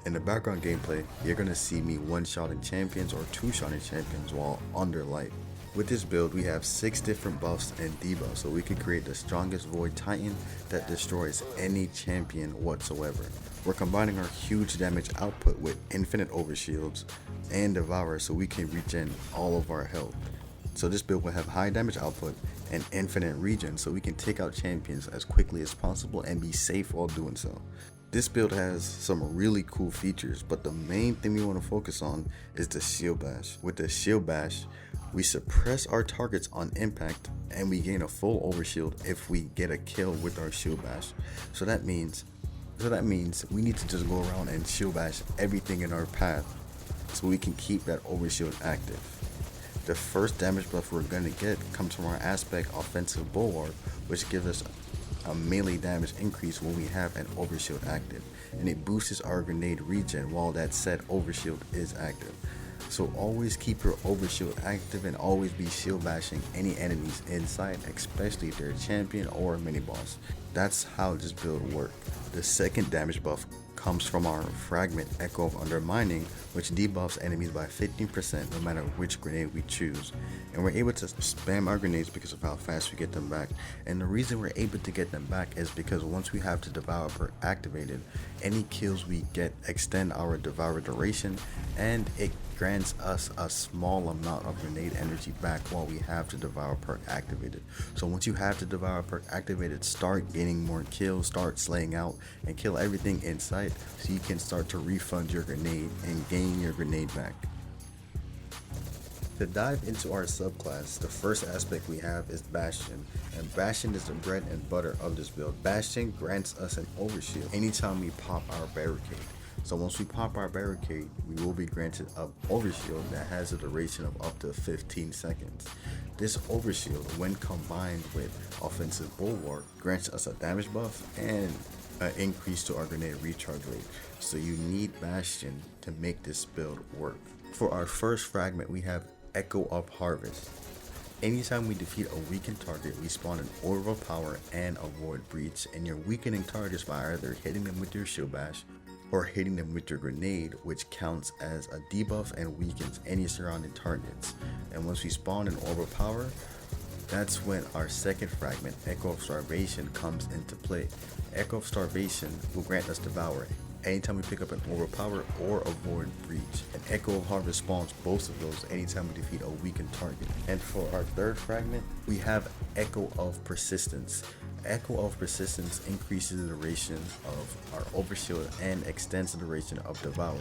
In the background gameplay, you're going to see me one-shotting champions or two-shotting champions while under light. With this build, we have 6 different buffs and debuffs, so we can create the strongest Void Titan that destroys any champion whatsoever. We're combining our huge damage output with infinite overshields and Devour so we can regen all of our health. So this build will have high damage output and infinite regen so we can take out champions as quickly as possible and be safe while doing so. This build has some really cool features, but the main thing we want to focus on is the shield bash. With the shield bash, we suppress our targets on impact and we gain a full overshield if we get a kill with our shield bash. So that means we need to just go around and shield bash everything in our path so we can keep that overshield active. The first damage buff we're going to get comes from our aspect offensive bulwark, which gives us a melee damage increase when we have an overshield active, and it boosts our grenade regen while that said overshield is active. So always keep your overshield active and always be shield bashing any enemies inside, especially if they're a champion or a mini boss. That's how this build works. The second damage buff comes from our Fragment Echo of Undermining, which debuffs enemies by 15% no matter which grenade we choose. And we're able to spam our grenades because of how fast we get them back. And the reason we're able to get them back is because once we have the Devour perk activated, any kills we get extend our Devour duration, and it grants us a small amount of grenade energy back while we have the Devour perk activated. So once you have the Devour perk activated, start getting more kills, start slaying out and kill everything in sight so you can start to refund your grenade and gain your grenade back. To dive into our subclass, the first aspect we have is Bastion, and Bastion is the bread and butter of this build. Bastion grants us an overshield anytime we pop our barricade. So once we pop our barricade, we will be granted an overshield that has a duration of up to 15 seconds. This overshield, when combined with offensive bulwark, grants us a damage buff and an increase to our grenade recharge rate. So you need Bastion to make this build work. For our first fragment, we have Echo of Harvest. Anytime we defeat a weakened target, we spawn an Orb of Power and a Void Breach, and you're weakening targets by either hitting them with your shield bash or hitting them with your grenade, which counts as a debuff and weakens any surrounding targets. And once we spawn an Orb of Power, that's when our second fragment, Echo of Starvation, comes into play. Echo of Starvation will grant us Devour anytime we pick up an Orb of Power or a Void Breach. And Echo of Harvest spawns both of those anytime we defeat a weakened target. And for our third fragment, we have Echo of Persistence. Echo of Persistence increases the duration of our overshield and extends the duration of Devour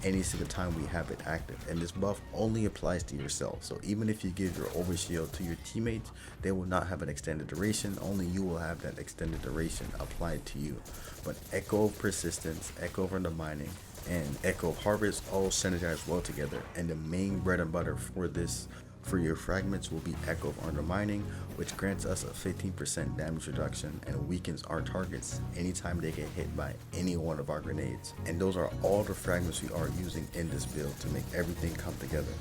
any single time we have it active, and this buff only applies to yourself. So even if you give your overshield to your teammates, they will not have an extended duration, only you will have that extended duration applied to you. But Echo of Persistence, Echo of Undermining, and Echo of Harvest all synergize well together, and the main bread and butter for your fragments will be Echo of Undermining, which grants us a 15% damage reduction and weakens our targets anytime they get hit by any one of our grenades. And those are all the fragments we are using in this build to make everything come together.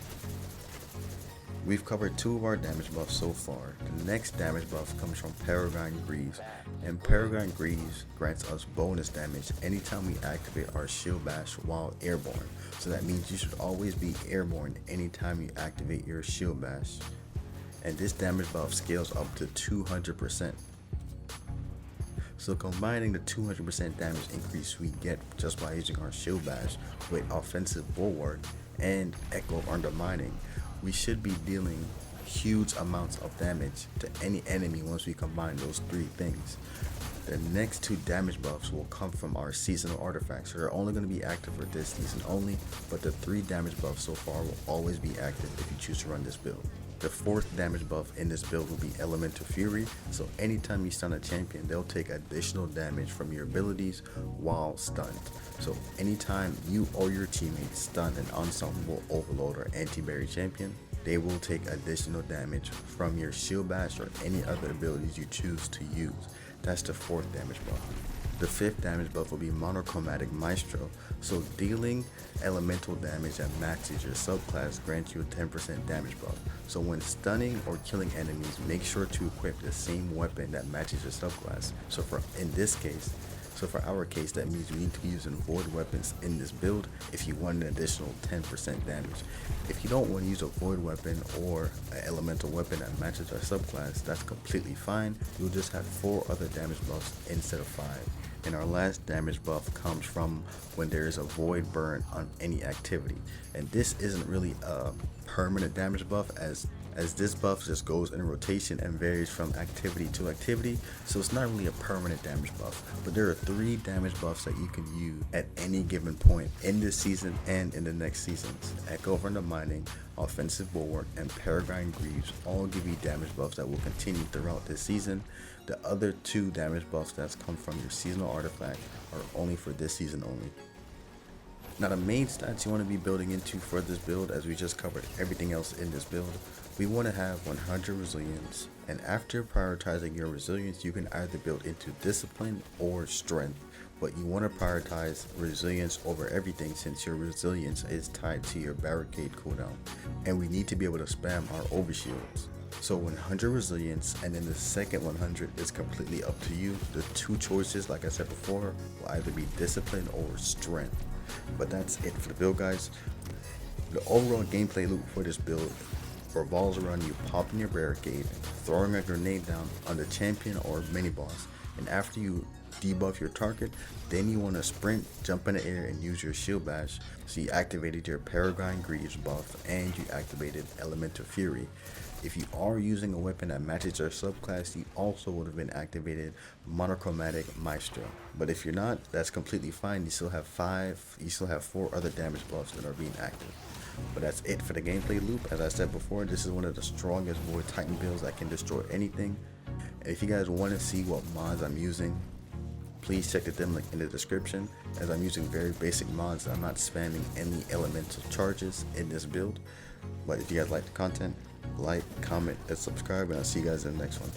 We've covered 2 of our damage buffs so far. The next damage buff comes from Peregrine Greaves, and Peregrine Greaves grants us bonus damage anytime we activate our shield bash while airborne. So that means you should always be airborne anytime you activate your shield bash. And this damage buff scales up to 200%. So combining the 200% damage increase we get just by using our shield bash with offensive bulwark and Echo of Undermining, we should be dealing huge amounts of damage to any enemy once we combine those 3 things. The next 2 damage buffs will come from our seasonal artifacts. They're only going to be active for this season only, but the 3 damage buffs so far will always be active if you choose to run this build. The 4th damage buff in this build will be Elemental Fury, so anytime you stun a champion, they'll take additional damage from your abilities while stunned. So anytime you or your teammates stun an unstoppable overload or anti-berry champion, they will take additional damage from your shield bash or any other abilities you choose to use. That's the 4th damage buff. The 5th damage buff will be Monochromatic Maestro, so dealing elemental damage that matches your subclass grants you a 10% damage buff. So when stunning or killing enemies, make sure to equip the same weapon that matches your subclass. So in this case, So for our case, that means we need to be using void weapons in this build if you want an additional 10% damage. If you don't want to use a void weapon or an elemental weapon that matches our subclass, that's completely fine. You'll just have 4 other damage buffs instead of 5. And our last damage buff comes from when there is a void burn on any activity. And this isn't really a permanent damage buff as this buff just goes in rotation and varies from activity to activity, so it's not really a permanent damage buff. But there are 3 damage buffs that you can use at any given point in this season and in the next seasons. Echo from the Mining, Offensive Bulwark, and Peregrine Greaves all give you damage buffs that will continue throughout this season. The other 2 damage buffs that come from your seasonal artifact are only for this season only. Now the main stats you want to be building into for this build, as we just covered everything else in this build, we want to have 100 resilience, and after prioritizing your resilience you can either build into discipline or strength, but you want to prioritize resilience over everything since your resilience is tied to your barricade cooldown, and we need to be able to spam our overshields. So 100 resilience, and then the second 100 is completely up to you. The 2 choices, like I said before, will either be discipline or strength. But that's it for the build, guys. The overall gameplay loop for this build revolves around you popping your barricade, throwing a grenade down on the champion or mini boss, and after you debuff your target, then you want to sprint, jump in the air, and use your shield bash. So you activated your Peregrine Greaves buff and you activated Elemental Fury. If you are using a weapon that matches your subclass, you also would have been activated Monochromatic Maestro. But if you're not, that's completely fine. You still have 4 other damage buffs that are being active. But that's it for the gameplay loop. As I said before, this is one of the strongest Void Titan builds that can destroy anything. And if you guys want to see what mods I'm using, please check the link in the description, as I'm using very basic mods. I'm not spamming any elemental charges in this build. But if you guys like the content, like, comment, and subscribe, and I'll see you guys in the next one.